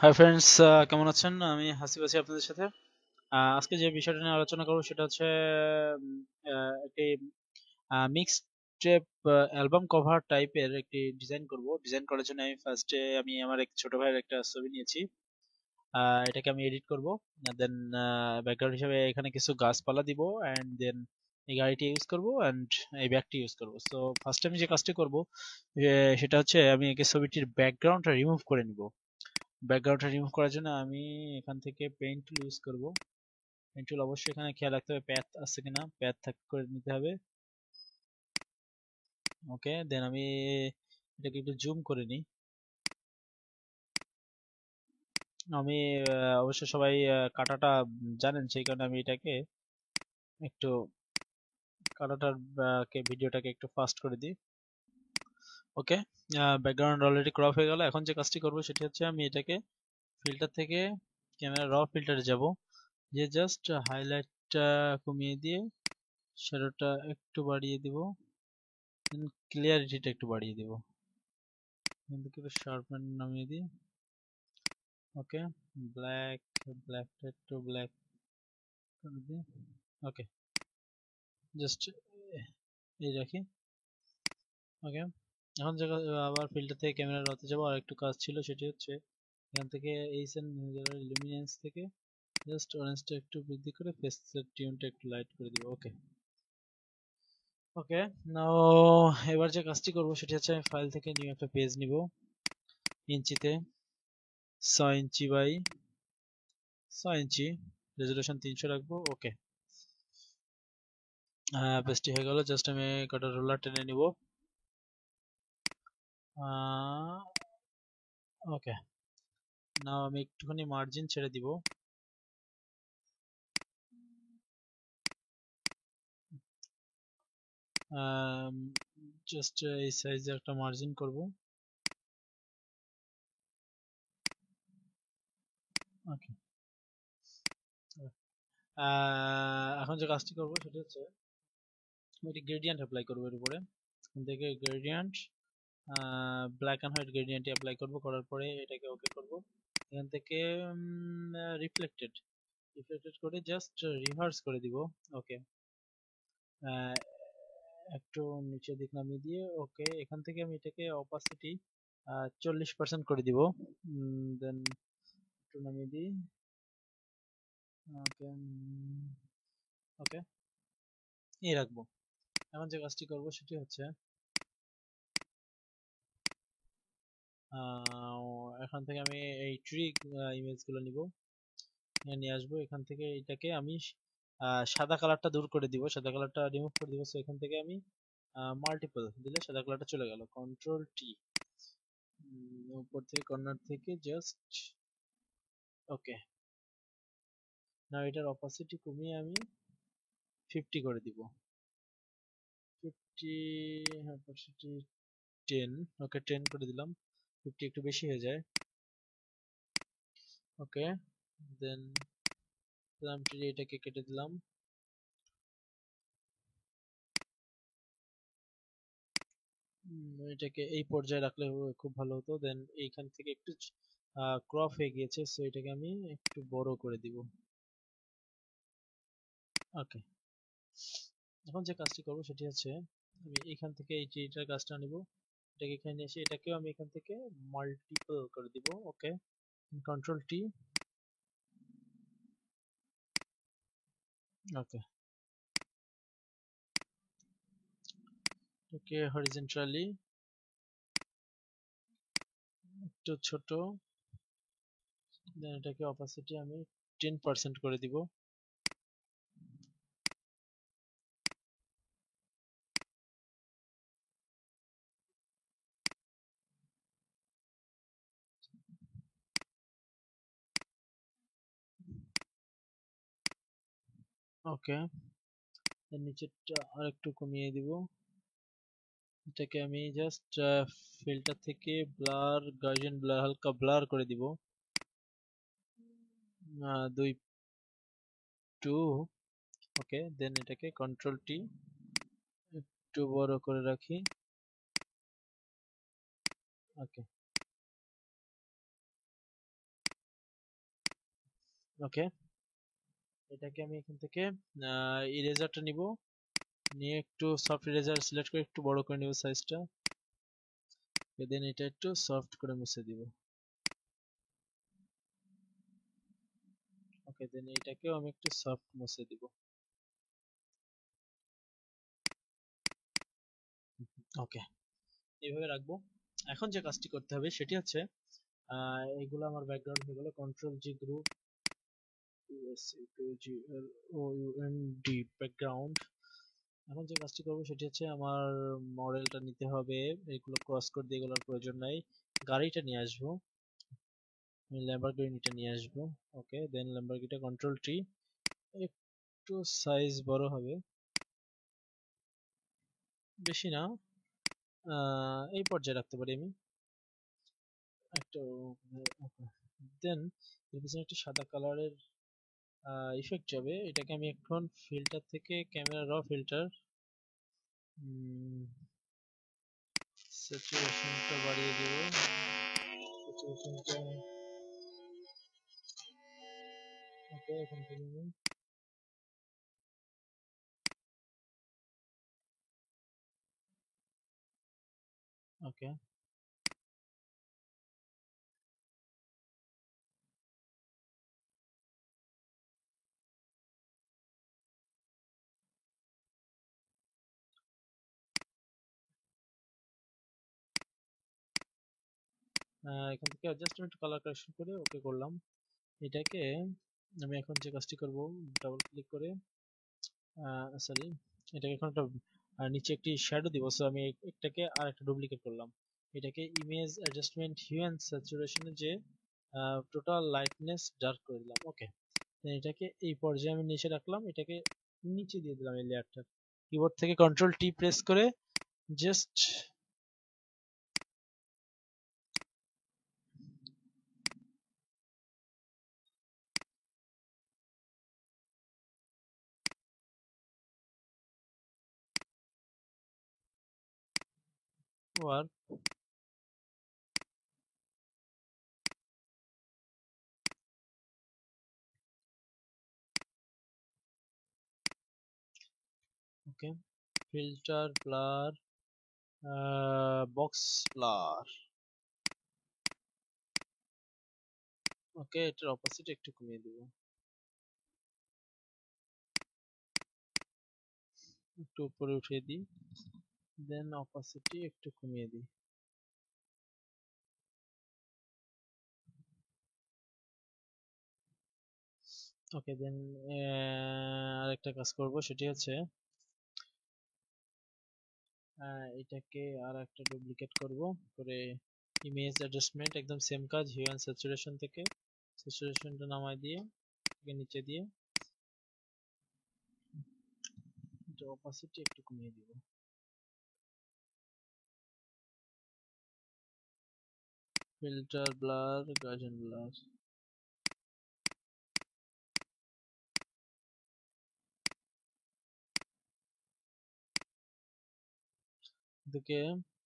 Hi friends, কেমন আছেন? আমি হাসিব আছি আপনাদের সাথে। আজকে যে বিষয়টা নিয়ে আলোচনা করবো সেটা হচ্ছে একটি মিক্সড টেপ অ্যালবাম কভার টাইপের একটি ডিজাইন করব। ডিজাইন করার জন্য আমি ফার্স্টে আমার এক ছোট ভাইয়ের একটা ছবি নিয়েছি। এটাকে আমি এডিট করব, দেন ব্যাকগ্রাউন্ড হিসেবে এখানে কিছু গাছপালা দিব, অ্যান্ড দেন এই গাড়িটি ইউজ করব, অ্যান্ড এই ব্যাগটি ইউজ করব। সো ফার্স্টে আমি যে কাজটি করব সেটা হচ্ছে আমি এই ছবিটির ব্যাকগ্রাউন্ডটা রিমুভ করে নিব। ব্যাকগ্রাউন্ডটা রিমুভ করার জন্য আমি এখান থেকে পেইন্ট টুল ইউজ করব। পেইন্ট টুল অবশ্যই এখানে খেয়াল রাখতে হবে প্যাথ আছে কিনা, প্যাথ থাক করে নিতে হবে। ওকে, দেন আমি এটাকে একটু জুম করে নিই। আমি অবশ্য সবাই কাটাটা জানেন, সেই কারণে আমি এটাকে একটু কাটাটার ভিডিওটাকে একটু ফাস্ট করে দিই। ওকে, ব্যাকগ্রাউন্ড অলরেডি ক্রপ হয়ে গেল। এখন যে কাজটি করব সেটি হচ্ছে আমি এটাকে ফিল্টার থেকে ক্যামেরা র ফিল্টারে যাব, যে জাস্ট হাইলাইটটা কমিয়ে দিয়ে শ্যাডোটা একটু বাড়িয়ে দিব, ক্লিয়ারিটিটা একটু বাড়িয়ে দিব, এখান থেকে একটু শার্পেন নামিয়ে দিই। ওকে, ব্ল্যাক, ব্ল্যাকটা একটু ব্ল্যাক করে দিই। ওকে, জাস্ট এই রাখি। ওকে, এখন আবার ফিল্টার থেকে ক্যামেরা রাতে যাবো। আর একটু কাজ ছিল, সেটি হচ্ছে এখান থেকে এইচ এন্ড লুমিনেন্স থেকে জাস্ট অরেঞ্জটা একটু বৃদ্ধি করে ফেসের টিউনটা একটু লাইট করে দিব। ওকে ওকে, নাও এবার যে কাজটি করবো সেটি হচ্ছে আমি ফাইল থেকে নিউ একটা পেজ নিব, ইঞ্চিতে 6 ইঞ্চি বাই 6 ইঞ্চি, রেজুলেশন 300 রাখবো। ওকে, পেজটি হয়ে গেল। জাস্ট আমি কটা রোলার টেনে নিব। ওকে, নাও আমি একটুখানি মার্জিন ছেড়ে দিব। জাস্ট এই সাইজে একটা মার্জিন করব। ওকে, এখন যে কাজটি করব সেটা হচ্ছে আমি একটি গ্রেডিয়েন্ট অ্যাপ্লাই করবো এর উপরে। এখান থেকে গ্রেডিয়েন্ট, ব্ল্যাক অ্যান্ড হোয়াইট গ্রেডিয়েন্টটি অ্যাপ্লাই করব। করার পরে এটাকে ওকে করব। এখান থেকে রিফ্লেক্টেড রিফ্লেক্টেড করে জাস্ট রিভার্স করে দিব। ওকে, একটু নিচের দিক নামিয়ে দিয়ে ওকে, এখান থেকে আমি এটাকে অপাসিটি 40% করে দিব। দেন একটু নামিয়ে দিই। ওকে ওকে, এই রাখবো। এখন যে কাজটি করব সেটি হচ্ছে এখান থেকে আমি এই ট্রি ইমেজগুলো নিব, নিয়ে আসবো। এখান থেকে এটাকে আমি সাদা কালারটা দূর করে দিব, সাদা কালারটা রিমুভ করে দিব। সো এখান থেকে আমি মাল্টিপল দিলে সাদা কালারটা চলে গেল। কন্ট্রোল টি, উপর থেকে কর্নার থেকে জাস্ট ওকে। না, এটার অপাসিটি কমিয়ে আমি 50 করে দিব। 50, অপাসিটি 10। ওকে, 10 করে দিলাম। 50 একটু বেশি হয়ে যায়। ওকে, দেন এটাকে কেটে দিলাম। এটাকে এই পর্যায়ে রাখলে খুব ভালো হতো। দেন এইখান থেকে একটু ক্রপ হয়ে গিয়েছে, সো এটাকে আমি একটু বড় করে দিব। ওকে, এখন যে কাজটি করব সেটি হচ্ছে আমি এখান থেকে এই ট্রিটার কাজটা নিব, এটাকে এখানে নিয়ে এসে এটাকেও আমি এখান থেকে মাল্টিপল করে দিব। ওকে, কন্ট্রোল টি। ওকে, এটাকে হরিজন্টালি একটু ছোট, দেন এটাকে অপাসিটি আমি 10% করে দিব। ওকে, এর নিচেরটা আর একটু কমিয়ে দিব। এটাকে আমি জাস্ট ফিল্টার থেকে ব্লার, গাউসিয়ান ব্লার, হালকা ব্লার করে দিব। 2 ওকে, দেন এটাকে কন্ট্রোল টি একটু বড় করে রাখি। ওকে, ওকে, এটাকে আমি এখান থেকে ইরেজারটা নিব, নিয়ে একটু সফট ইরেজার সিলেক্ট করে একটু বড় করে নিব সাইজটা, দেন এটা একটু সফট করে মুছে দিব। ওকে, দেন এটাকেও আমি একটু সফট মুছে দিব। ওকে, এইভাবে রাখবো। এখন যে কাজটি করতে হবে সেটি হচ্ছে এগুলো আমার ব্যাকগ্রাউন্ড হয়ে গেল, কন্ট্রোল জি গ্রুপ ব্যাকগ্রাউন্ড। এখন যে কাজটি করবো সেটি হচ্ছে আমার মডেলটা নিতে হবে, এগুলো ক্রস কোড দিয়ে এগুলোর প্রয়োজন নাই, গাড়িটা নিয়ে আসবো, আমি ল্যাম্বরগিনিটা নিয়ে আসবো। ওকে, দেন ল্যাম্বরগিনিটা কন্ট্রোল টি, একটু সাইজ বড় হবে, বেশি না, এই পর্যায়ে রাখতে পারি আমি একটু। দেন এর পিছনে একটি সাদা কালারের ইফেক্ট যাবে, এটাকে আমি এখন ফিল্টার থেকে ক্যামেরা র ফিল্টার স্যাচুরেশনটা বাড়িয়ে দেব, স্যাচুরেশনটা। ওকে, এখন কমিয়ে। ওকে, এখান থেকে অ্যাডজাস্টমেন্ট কালার কারেকশন করে ওকে করলাম। এটাকে আমি এখন যে কাজটি করব, ডাবল ক্লিক করে সরি, এটাকে এখন একটা নিচে একটি শ্যাডো দিব, সো আমি এটাকে আর একটা ডুপ্লিকেট করলাম, এটাকে ইমেজ অ্যাডজাস্টমেন্ট হিউ অ্যান্ড স্যাচুরেশনে যে টোটাল লাইটনেস ডার্ক করে দিলাম। ওকে, এটাকে এই পর্যায়ে আমি নিচে রাখলাম, এটাকে নিচে দিয়ে দিলাম এই লেয়ারটা, কিবোর্ড থেকে কন্ট্রোল টি প্রেস করে জাস্ট ওয়ার্ক। ওকে, ফিল্টার ব্লার, বক্স ব্লার। ওকে, এটার অপোজিট একটু কমিয়ে দিব, একটু উপরে উঠিয়ে দিই, দেন অপাসিটি একটু কমিয়ে দিই। ওকে, দেন আরেকটা কাজ করব, সেটি হচ্ছে এটাকে আর একটা ডুপ্লিকেট করব, করে ইমেজ অ্যাডজাস্টমেন্ট একদম সেম কাজ, হিউ অ্যান্ড স্যাচুরেশন থেকে স্যাচুরেশনটা নামায় দিয়ে নিচে দিয়ে অপাসিটি একটু কমিয়ে দিব। Filter blur, Curzon blur. এদিকে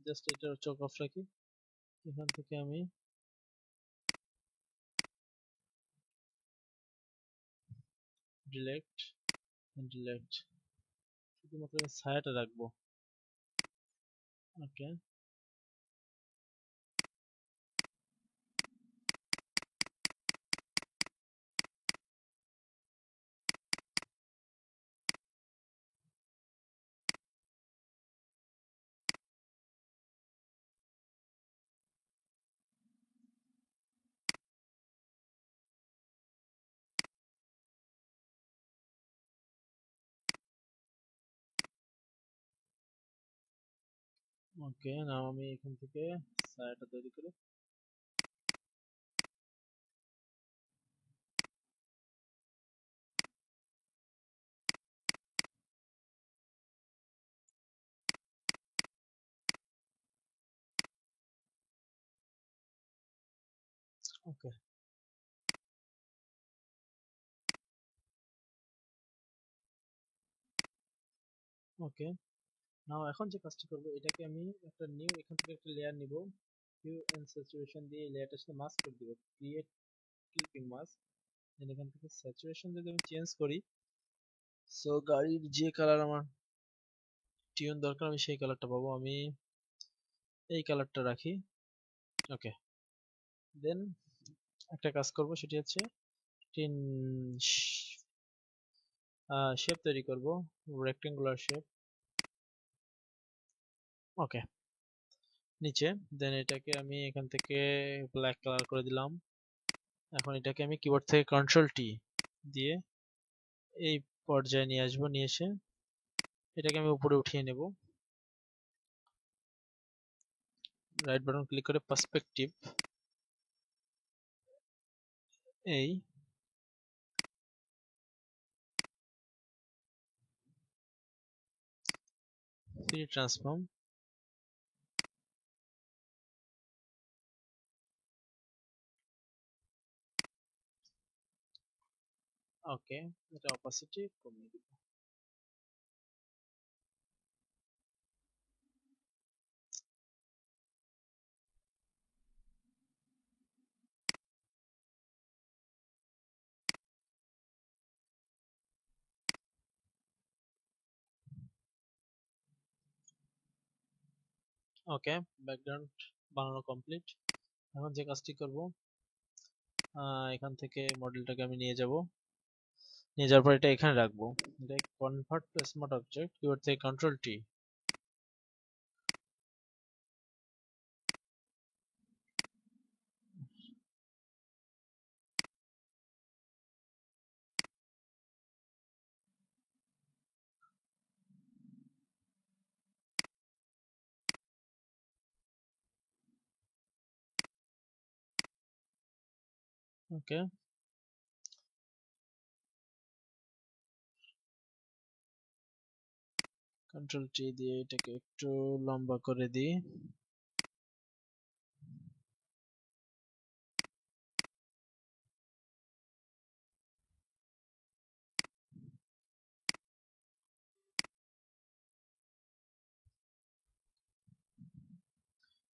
জাস্ট এটা চোখ অফ রাখি, এখান থেকে আমি ডিলেক্ট ডিলেক্ট, শুধুমাত্র আমি ছায়াটা রাখবো। ওকে, ওকে, নাও আমি এখান থেকে ছায়াটা তৈরি করি। ওকে, ওকে, নাও এখন যে কাজটি করব, এটাকে আমি একটা নিউ, এখান থেকে একটা লেয়ার নিব, হিউ এন্ড স্যাচুরেশন দিয়ে এই লেয়ারটার সাথে মাস্ক করে দিব, ক্রিয়েট ক্লিপিং মাস্ক। দেন এখান থেকে স্যাচুরেশন যদি আমি চেঞ্জ করি, সো গাড়ির যে কালার আমার টিউন দরকার আমি সেই কালারটা পাবো। আমি এই কালারটা রাখি। ওকে, দেন একটা কাজ করব, সেটি হচ্ছে শেপ তৈরি করব, রেক্টেঙ্গুলার শেপ। ওকে, নিচে দেন এটাকে আমি এখান থেকে ব্ল্যাক কালার করে দিলাম। এখন এটাকে আমি কিবোর্ড থেকে কন্ট্রোল টি দিয়ে এই পর্যায়ে নিয়ে আসবো, নিয়ে এসে এটাকে আমি উপরে উঠিয়ে নেব। রাইট বাটন ক্লিক করে পার্সপেক্টিভ, এই 3D ট্রান্সফর্ম। ওকে, এটা অপাসিটি কমিয়ে দিব। ওকে, ব্যাকগ্রাউন্ড বানানো কমপ্লিট। এখন যে কাজটি করব, এখান থেকে মডেলটাকে আমি নিয়ে যাব, নিয়ে যাওয়ার পর এটা এখানে রাখবো। এটা convert to smart object, keyboard থেকে কন্ট্রোল টি। ওকে, কন্ট্রোল টি দিয়ে এটাকে একটু লম্বা করে দিই।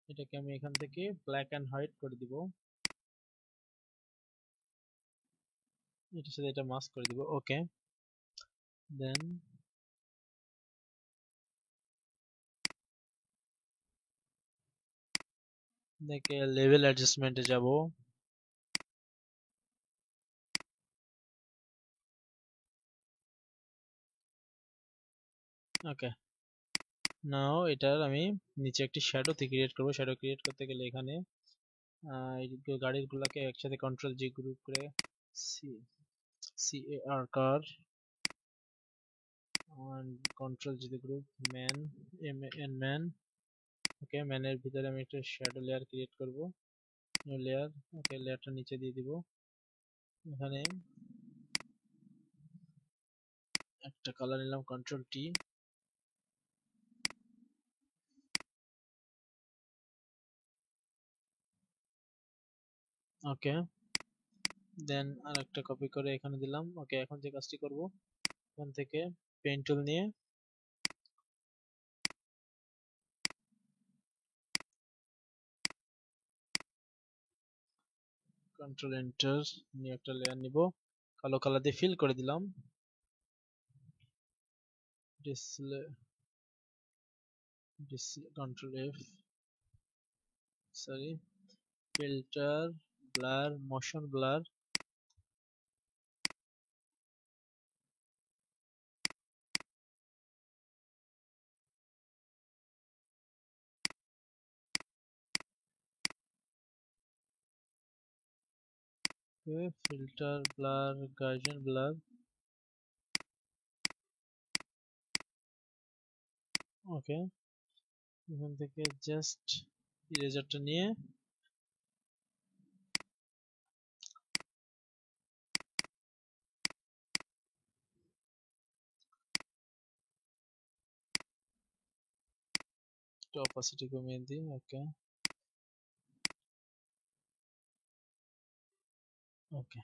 এটাকে আমি এখান থেকে ব্ল্যাক এন্ড হোয়াইট করে দিব, এটার সাথে এটা মাস্ক করে দিব। ওকে, দেন দেখে লেভেল অ্যাডজাস্টমেন্টে যাব। ওকে, নাও এটার আমি নিচে একটি শ্যাডো ক্রিয়েট করব। শ্যাডো ক্রিয়েট করতে গেলে এখানে এই গাড়ির গুলাকে একসাথে কন্ট্রোল জি গ্রুপ করে C C A R car control G group man M N man. Okay, ম্যানের ভিতরে আমি একটা শ্যাডো লেয়ার ক্রিয়েট করব, নিউ লেয়ার। ওকে, লেয়ারটা নিচে দিয়ে দিব। এখানে একটা কালার নিলাম, কন্ট্রোল টি। ওকে, দেন আর একটা কপি করে এখানে দিলাম। ওকে, এখন যে কাজটি করব, এখান থেকে পেন টুল নিয়ে কন্ট্রোল এন্টার নিয়ে একটা লেয়ার নিব, কালো কালার দিয়ে ফিল করে দিলাম। Display display control F, sorry, filter, blur, motion blur. Filter, blur, Gaussian blur. Okay, এখান থেকে জাস্ট ইরেজারটা নিয়ে একটু অপাসিটি কমিয়ে দিই। ওকে, ওকে,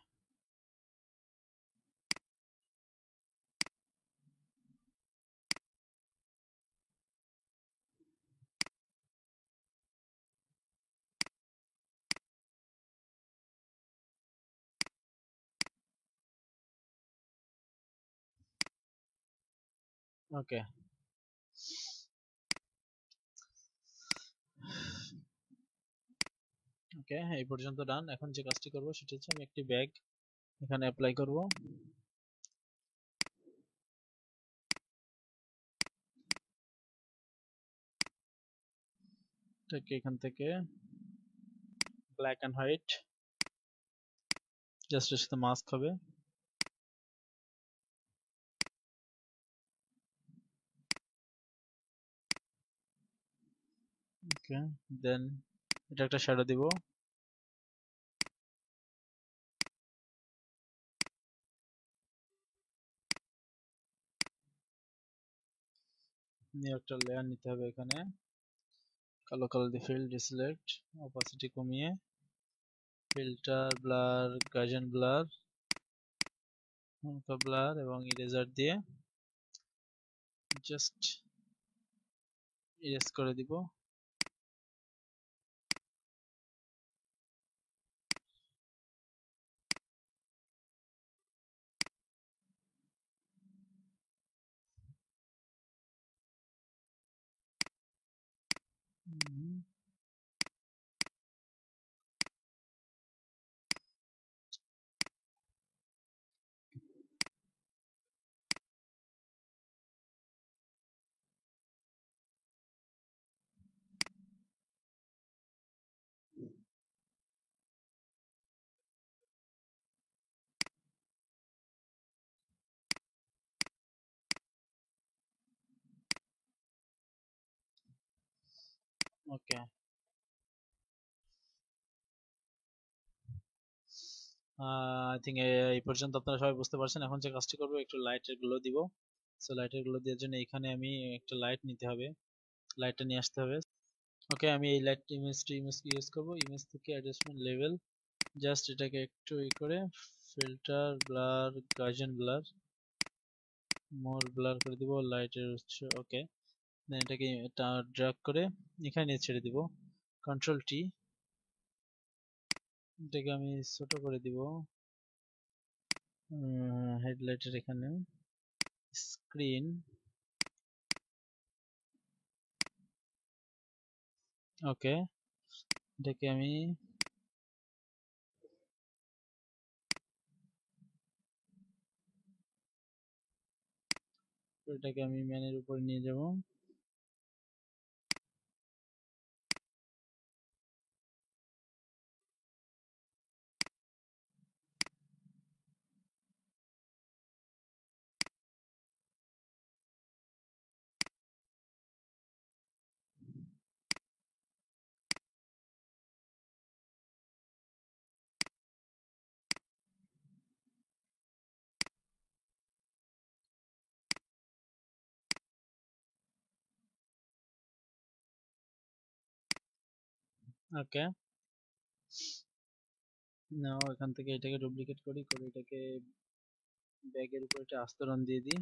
ওকে, ওকে, এই পর্যন্ত ডান। এখন যে কাজটি করব সেটা হচ্ছে আমি একটি ব্যাগ এখানে অ্যাপ্লাই করব। এটাকে এখান থেকে ব্ল্যাক অ্যান্ড হোয়াইট, জাস্ট এর সাথে মাস্ক হবে। ওকে, দেন এটা একটা শ্যাডো দিব। নিয়ে একটা লেয়ার নিতে হবে এখানে, কালো কালার দিয়ে ফিল ডিসলেক্ট, অপাসিটি কমিয়ে, ফিল্টার ব্লার, গার্জিয়ান ব্লার, হালকা ব্লার এবং ইরেজার দিয়ে জাস্ট ইরেজ করে দিব। ওকে, আই থিঙ্ক এই পর্যন্ত আপনারা সবাই বুঝতে পারছেন। এখন যে কাজটি করবো, একটু লাইটের গ্লো দিব। সো লাইটের গ্লো দেওয়ার জন্য এখানে আমি একটা লাইট নিতে হবে, লাইটটা নিয়ে আসতে হবে। ওকে, আমি এই লাইট ইমেজটি ইউজ করবো। ইমেজ থেকে অ্যাডজাস্টমেন্ট লেভেল, জাস্ট এটাকে একটু করে ফিল্টার ব্লার, গার্জিয়ান ব্লার, মোর ব্লার করে দিব লাইটের উৎস। ওকে, দেন এটাকে ড্র্যাগ করে এখানে নিয়ে ছেড়ে দিব, কন্ট্রোল টি। এটাকে আমি ছোট করে দিব হেডলাইটের এখানে, স্ক্রিন। ওকে, এটাকে আমি ম্যানের উপর নিয়ে যাব। ওকে, নাও এখান থেকে এটাকে ডুপ্লিকেট করি, করে এটাকে ব্যাগের উপর একটা আস্তরণ দিয়ে দিই।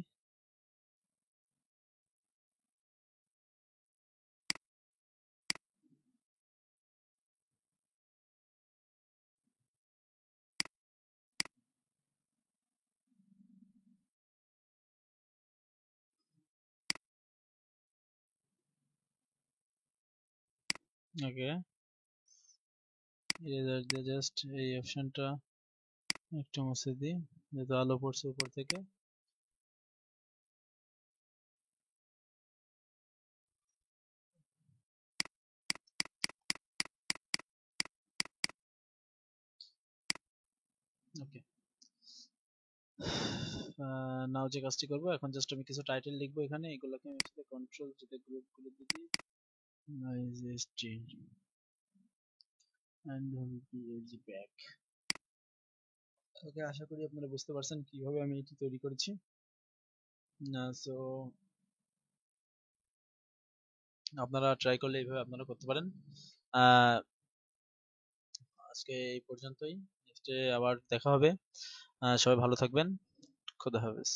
ওকে, ইরেজার দিয়ে জাস্ট এই অপশনটা একটু মুছে দিই, যেহেতু আলো পড়ছে উপর থেকে। ওকে, নাও যে কাজটি করবো, এখন জাস্ট আমি কিছু টাইটেল লিখবো এখানে, এগুলোকে আমি সাথে কন্ট্রোল যেটা গ্রুপ করে দিই, মাইজেস্টি এন্ড পিএইচ ব্যাক। ওকে, আশা করি আপনারা বুঝতে পারছেন কিভাবে আমি এটি তৈরি করেছি। সো আপনারা ট্রাই করলে এইভাবে আপনারা করতে পারেন। আহ, আজকে এই পর্যন্তই, নেক্সটে আবার দেখা হবে। সবাই ভালো থাকবেন, খোদা হাফেজ।